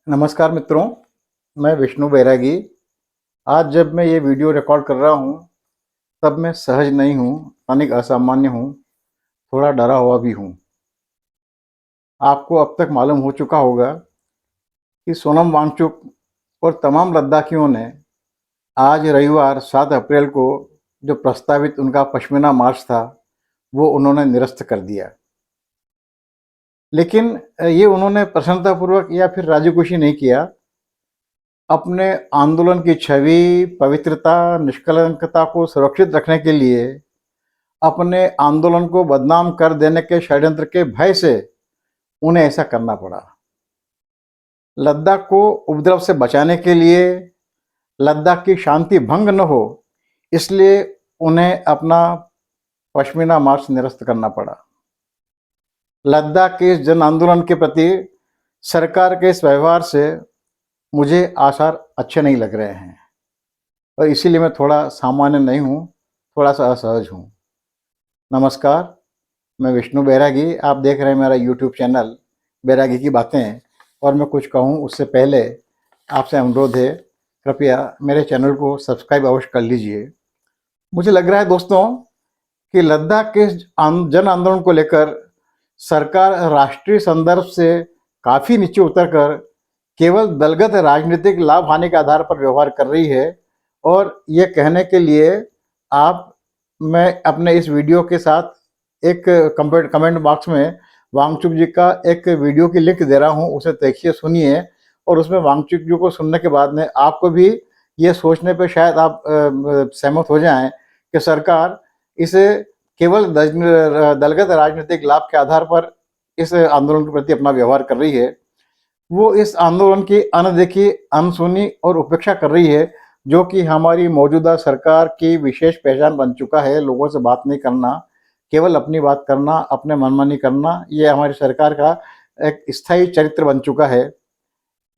नमस्कार मित्रों, मैं विष्णु बैरागी। आज जब मैं ये वीडियो रिकॉर्ड कर रहा हूँ, तब मैं सहज नहीं हूँ, तनिक असामान्य हूँ, थोड़ा डरा हुआ भी हूँ। आपको अब तक मालूम हो चुका होगा कि सोनम वांगचुक और तमाम लद्दाखियों ने आज रविवार 7 अप्रैल को जो प्रस्तावित उनका पश्मीना मार्च था, वो उन्होंने निरस्त कर दिया। लेकिन ये उन्होंने प्रसन्नतापूर्वक या फिर राजी-खुशी नहीं किया। अपने आंदोलन की छवि, पवित्रता, निष्कलंकता को सुरक्षित रखने के लिए अपने आंदोलन को बदनाम कर देने के षड्यंत्र के भय से उन्हें ऐसा करना पड़ा। लद्दाख को उपद्रव से बचाने के लिए, लद्दाख की शांति भंग न हो, इसलिए उन्हें अपना पश्मीना मार्च निरस्त करना पड़ा। लद्दाख के इस जन आंदोलन के प्रति सरकार के इस व्यवहार से मुझे आसार अच्छे नहीं लग रहे हैं और इसीलिए मैं थोड़ा सामान्य नहीं हूँ, थोड़ा सा असहज हूँ। नमस्कार, मैं विष्णु बैरागी। आप देख रहे हैं मेरा यूट्यूब चैनल बैरागी की बातें। और मैं कुछ कहूँ उससे पहले आपसे अनुरोध है, कृपया मेरे चैनल को सब्सक्राइब अवश्य कर लीजिए। मुझे लग रहा है दोस्तों कि लद्दाख के जन आंदोलन को लेकर सरकार राष्ट्रीय संदर्भ से काफ़ी नीचे उतरकर केवल दलगत राजनीतिक लाभ हानि के आधार पर व्यवहार कर रही है। और ये कहने के लिए मैं अपने इस वीडियो के साथ एक कमेंट बॉक्स में वांगचुक जी का एक वीडियो की लिंक दे रहा हूँ, उसे देखिए, सुनिए। और उसमें वांगचुक जी को सुनने के बाद में आपको भी ये सोचने पे शायद आप सहमत हो जाएं कि सरकार इसे केवल दलगत राजनीतिक लाभ के आधार पर इस आंदोलन के प्रति अपना व्यवहार कर रही है। वो इस आंदोलन की अनदेखी, अनसुनी और उपेक्षा कर रही है, जो कि हमारी मौजूदा सरकार की विशेष पहचान बन चुका है। लोगों से बात नहीं करना, केवल अपनी बात करना, अपने मनमानी करना, ये हमारी सरकार का एक स्थायी चरित्र बन चुका है।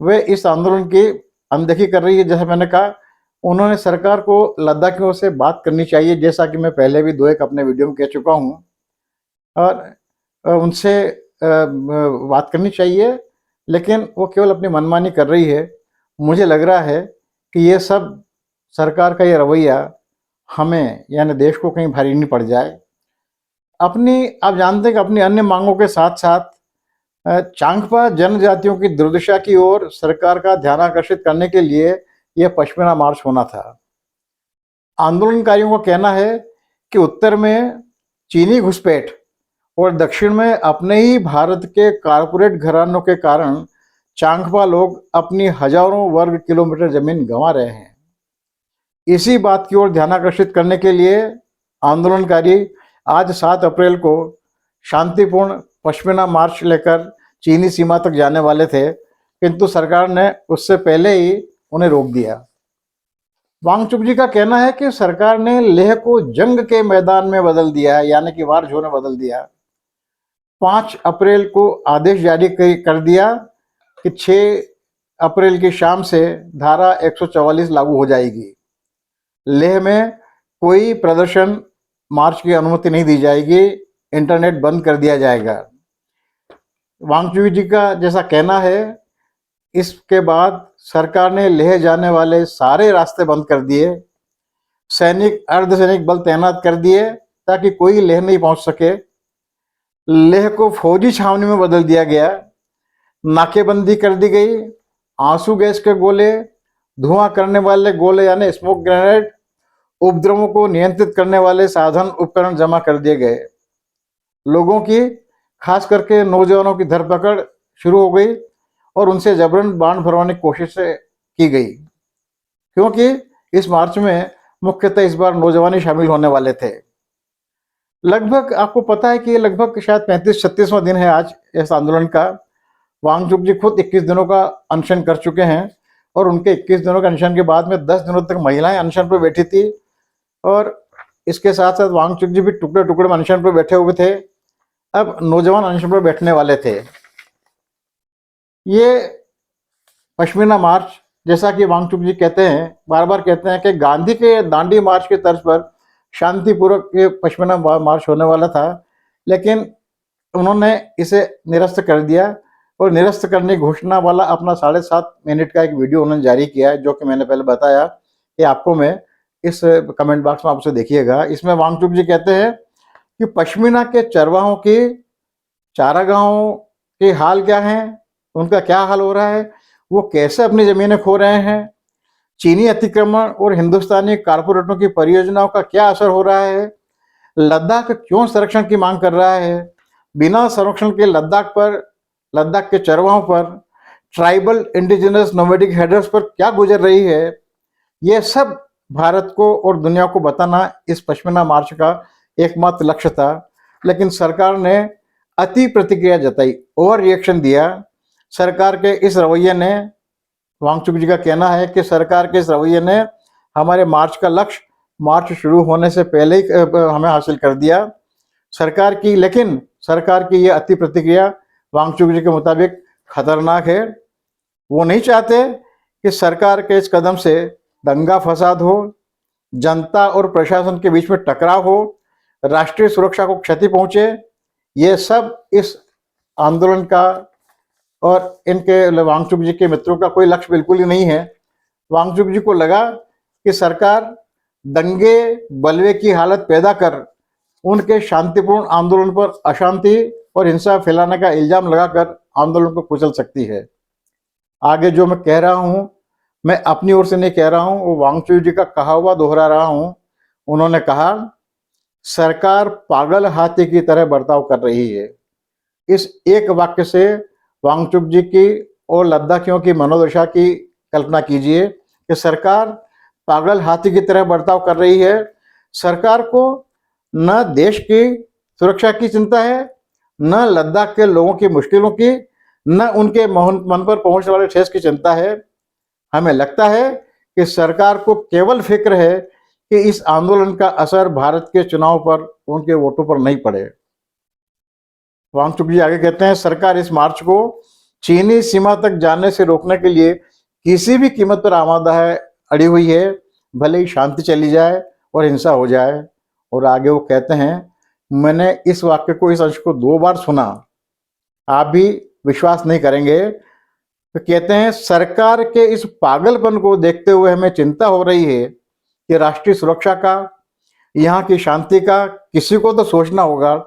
वे इस आंदोलन की अनदेखी कर रही है। जैसे मैंने कहा, उन्होंने सरकार को लद्दाखियों से बात करनी चाहिए, जैसा कि मैं पहले भी 2 एक अपने वीडियो में कह चुका हूँ। और उनसे बात करनी चाहिए, लेकिन वो केवल अपनी मनमानी कर रही है। मुझे लग रहा है कि ये सब सरकार का ये रवैया हमें यानी देश को कहीं भारी नहीं पड़ जाए। आप जानते हैं कि अपनी अन्य मांगों के साथ साथ चांगपा जनजातियों की दुर्दशा की ओर सरकार का ध्यान आकर्षित करने के लिए यह पश्मीना मार्च होना था। आंदोलनकारियों का कहना है कि उत्तर में चीनी घुसपैठ और दक्षिण में अपने ही भारत के कारपोरेट घरानों के कारण चांगपा लोग अपनी हजारों वर्ग किलोमीटर जमीन गंवा रहे हैं। इसी बात की ओर ध्यान आकर्षित करने के लिए आंदोलनकारी आज 7 अप्रैल को शांतिपूर्ण पश्मीना मार्च लेकर चीनी सीमा तक जाने वाले थे, किंतु सरकार ने उससे पहले ही उन्हें रोक दिया। वांगचुक जी का कहना है कि सरकार ने लेह को जंग के मैदान में बदल दिया है, यानी कि वार जोन में बदल दिया। 5 अप्रैल को आदेश जारी कर दिया कि 6 अप्रैल की शाम से धारा 144 लागू हो जाएगी। लेह में कोई प्रदर्शन, मार्च की अनुमति नहीं दी जाएगी, इंटरनेट बंद कर दिया जाएगा। वांगचुक जी का जैसा कहना है, इसके बाद सरकार ने लेह जाने वाले सारे रास्ते बंद कर दिए, सैनिक, अर्धसैनिक बल तैनात कर दिए ताकि कोई लेह नहीं पहुंच सके। लेह को फौजी छावनी में बदल दिया गया, नाकेबंदी कर दी गई, आंसू गैस के गोले, धुआं करने वाले गोले यानी स्मोक ग्रेनेड, उपद्रवों को नियंत्रित करने वाले साधन उपकरण जमा कर दिए गए। लोगों की, खास करके नौजवानों की धरपकड़ शुरू हो गई और उनसे जबरन बांड भरवाने की कोशिश की गई, क्योंकि इस मार्च में मुख्यतः इस बार नौजवान ही शामिल होने वाले थे। लगभग आपको पता है कि ये लगभग शायद 35-36वां दिन है आज इस आंदोलन का। वांगचुक जी खुद 21 दिनों का अनशन कर चुके हैं और उनके 21 दिनों के अनशन के बाद में 10 दिनों तक महिलाएं अनशन पर बैठी थी और इसके साथ साथ वांगचुक जी भी टुकड़े टुकड़े में अनशन पर बैठे हुए थे। अब नौजवान अनशन पर बैठने वाले थे। ये पश्मीना मार्च, जैसा कि वांगचुक जी कहते हैं, बार बार कहते हैं कि गांधी के दांडी मार्च के तर्ज पर शांतिपूर्वक ये पश्मीना मार्च होने वाला था, लेकिन उन्होंने इसे निरस्त कर दिया। और निरस्त करने की घोषणा वाला अपना 7.5 मिनट का एक वीडियो उन्होंने जारी किया है, जो कि मैंने पहले बताया कि आपको मैं इस कमेंट बॉक्स में आपसे देखिएगा। इसमें वांगचुक जी कहते हैं कि पश्मीना के चरवाहों की चारागाहों के हाल क्या हैं, उनका क्या हाल हो रहा है, वो कैसे अपनी ज़मीनें खो रहे हैं, चीनी अतिक्रमण और हिंदुस्तानी कारपोरेटरों की परियोजनाओं का क्या असर हो रहा है, लद्दाख क्यों संरक्षण की मांग कर रहा है, बिना संरक्षण के लद्दाख के चरवाहों पर, ट्राइबल इंडिजिनस नोमैडिक हेडर्स पर क्या गुजर रही है, ये सब भारत को और दुनिया को बताना इस पश्मीना मार्च का एकमात्र लक्ष्य था। लेकिन सरकार ने अति प्रतिक्रिया जताई, ओवर रिएक्शन दिया। सरकार के इस रवैये ने, वांगचुक जी का कहना है कि सरकार के इस रवैये ने हमारे मार्च का लक्ष्य मार्च शुरू होने से पहले ही हमें हासिल कर दिया। लेकिन सरकार की यह अति प्रतिक्रिया वांगचुक जी के मुताबिक खतरनाक है। वो नहीं चाहते कि सरकार के इस कदम से दंगा फसाद हो, जनता और प्रशासन के बीच में टकराव हो, राष्ट्रीय सुरक्षा को क्षति पहुंचे। ये सब इस आंदोलन का और इनके वांगचुक जी के मित्रों का कोई लक्ष्य बिल्कुल ही नहीं है। वांगचुक जी को लगा कि सरकार दंगे बलवे की हालत पैदा कर उनके शांतिपूर्ण आंदोलन पर अशांति और हिंसा फैलाने का इल्जाम लगाकर आंदोलन को कुचल सकती है। आगे जो मैं कह रहा हूं, मैं अपनी ओर से नहीं कह रहा हूं, वो वांगचुक जी का कहा हुआ दोहरा रहा हूं। उन्होंने कहा, सरकार पागल हाथी की तरह बर्ताव कर रही है। इस एक वाक्य से वांगचुक जी की और लद्दाखियों की मनोदशा की कल्पना कीजिए कि सरकार पागल हाथी की तरह बर्ताव कर रही है। सरकार को न देश की सुरक्षा की चिंता है, न लद्दाख के लोगों की मुश्किलों की, न उनके मन पर पहुंचने वाले ठेस की चिंता है। हमें लगता है कि सरकार को केवल फिक्र है कि इस आंदोलन का असर भारत के चुनाव पर, उनके वोटों पर नहीं पड़े। वांगचुक जी आगे कहते हैं, सरकार इस मार्च को चीनी सीमा तक जाने से रोकने के लिए किसी भी कीमत पर आमादा है, अड़ी हुई है, भले ही शांति चली जाए और हिंसा हो जाए। और आगे वो कहते हैं, मैंने इस वाक्य को, इस अंश को 2 बार सुना, आप भी विश्वास नहीं करेंगे। तो कहते हैं, सरकार के इस पागलपन को देखते हुए हमें चिंता हो रही है कि राष्ट्रीय सुरक्षा का, यहाँ की शांति का किसी को तो सोचना होगा।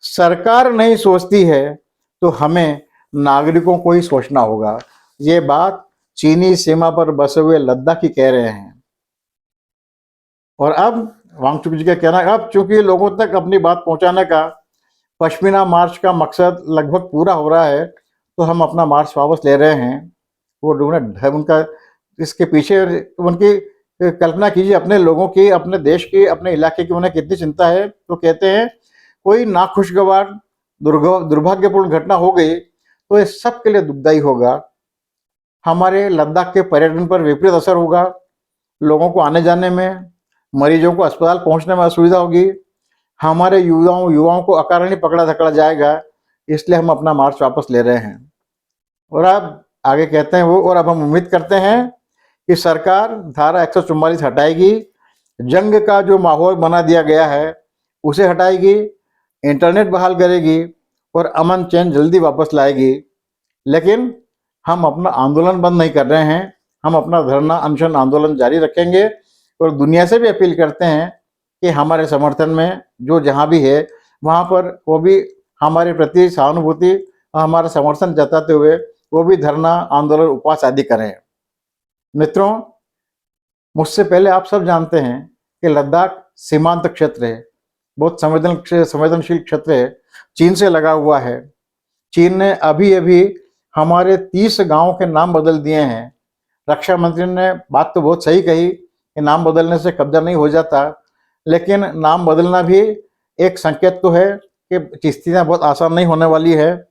सरकार नहीं सोचती है तो हमें नागरिकों को ही सोचना होगा। ये बात चीनी सीमा पर बसे हुए लद्दाखी कह रहे हैं। और अब वांगचुक जी का कहना है, अब चूंकि लोगों तक अपनी बात पहुंचाने का पश्मीना मार्च का मकसद लगभग पूरा हो रहा है, तो हम अपना मार्च वापस ले रहे हैं। वो उनका इसके पीछे उनकी कल्पना कीजिए, अपने लोगों की, अपने देश की, अपने इलाके की उन्हें कितनी चिंता है। तो कहते हैं, कोई नाखुशगवार दुर्भाग्यपूर्ण घटना हो गई तो ये सबके लिए दुखदायी होगा। हमारे लद्दाख के पर्यटन पर विपरीत असर होगा, लोगों को आने जाने में, मरीजों को अस्पताल पहुंचने में असुविधा होगी, हमारे युवाओं को अकारण ही पकड़ा धकड़ा जाएगा। इसलिए हम अपना मार्च वापस ले रहे हैं। और अब आगे कहते हैं वो, और अब हम उम्मीद करते हैं कि सरकार धारा 144 हटाएगी, जंग का जो माहौल बना दिया गया है उसे हटाएगी, इंटरनेट बहाल करेगी और अमन चैन जल्दी वापस लाएगी। लेकिन हम अपना आंदोलन बंद नहीं कर रहे हैं, हम अपना धरना अनशन आंदोलन जारी रखेंगे और दुनिया से भी अपील करते हैं कि हमारे समर्थन में जो जहाँ भी है वहाँ पर वो भी हमारे प्रति सहानुभूति और हमारा समर्थन जताते हुए वो भी धरना, आंदोलन, उपवास आदि करें। मित्रों, मुझसे पहले आप सब जानते हैं कि लद्दाख सीमांत क्षेत्र है, बहुत संवेदनशील क्षेत्र है, चीन से लगा हुआ है। चीन ने अभी अभी हमारे 30 गांवों के नाम बदल दिए हैं। रक्षा मंत्री ने बात तो बहुत सही कही कि नाम बदलने से कब्जा नहीं हो जाता, लेकिन नाम बदलना भी एक संकेत तो है कि स्थितियाँ बहुत आसान नहीं होने वाली है।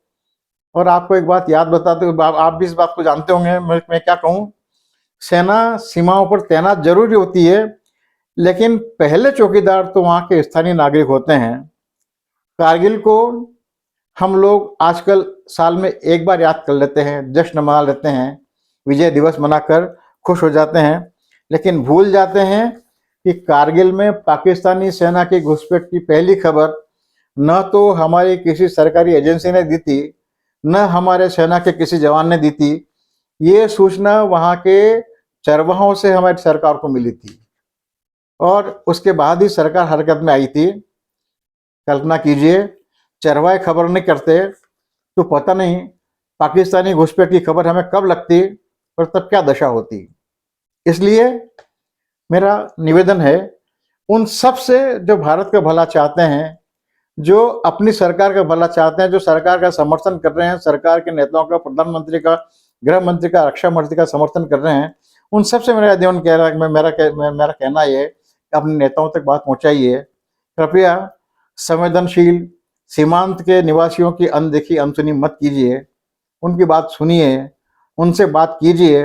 और आपको एक बात याद बताते हुए, आप भी इस बात को जानते होंगे, मैं क्या कहूँ, सेना सीमाओं पर तैनात जरूरी होती है, लेकिन पहले चौकीदार तो वहाँ के स्थानीय नागरिक होते हैं। कारगिल को हम लोग आजकल साल में एक बार याद कर लेते हैं, जश्न मना लेते हैं, विजय दिवस मनाकर खुश हो जाते हैं, लेकिन भूल जाते हैं कि कारगिल में पाकिस्तानी सेना की घुसपैठ की पहली खबर न तो हमारी किसी सरकारी एजेंसी ने दी थी, न हमारे सेना के किसी जवान ने दी थी। ये सूचना वहाँ के चरवाहों से हमारी सरकार को मिली थी और उसके बाद ही सरकार हरकत में आई थी। कल्पना कीजिए, चरवाहे खबर नहीं करते तो पता नहीं पाकिस्तानी घुसपैठ की खबर हमें कब लगती और तब क्या दशा होती। इसलिए मेरा निवेदन है उन सब से जो भारत का भला चाहते हैं, जो अपनी सरकार का भला चाहते हैं, जो सरकार का समर्थन कर रहे हैं, सरकार के नेताओं का, प्रधानमंत्री का, गृह मंत्री का, रक्षा मंत्री का समर्थन कर रहे हैं, उन सब से मेरा निवेदन कह रहा मेरा कहना ये अपने नेताओं तक बात पहुंचाइए। कृपया संवेदनशील सीमांत के निवासियों की अनदेखी अनसुनी मत कीजिए, उनकी बात सुनिए, उनसे बात कीजिए।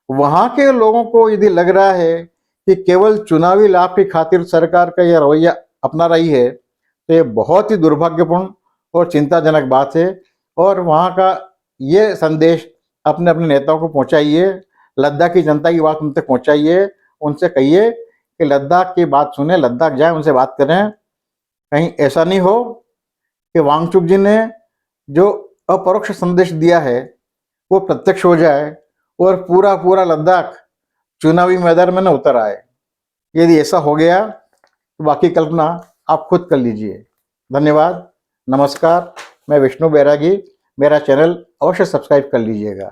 वहाँ के लोगों को यदि लग रहा है कि केवल चुनावी लाभ की खातिर सरकार का यह रवैया अपना रही है तो ये बहुत ही दुर्भाग्यपूर्ण और चिंताजनक बात है। और वहाँ का ये संदेश अपने अपने नेताओं को पहुँचाइए, लद्दाख की जनता की बात उन तक पहुँचाइए, उनसे कहिए कि लद्दाख की बात सुने, लद्दाख जाए, उनसे बात करें। कहीं ऐसा नहीं हो कि वांगचुक जी ने जो अपरोक्ष संदेश दिया है वो प्रत्यक्ष हो जाए और पूरा पूरा लद्दाख चुनावी मैदान में न उतर आए। यदि ऐसा हो गया तो बाकी कल्पना आप खुद कर लीजिए। धन्यवाद, नमस्कार। मैं विष्णु बैरागी। मेरा चैनल अवश्य सब्सक्राइब कर लीजिएगा।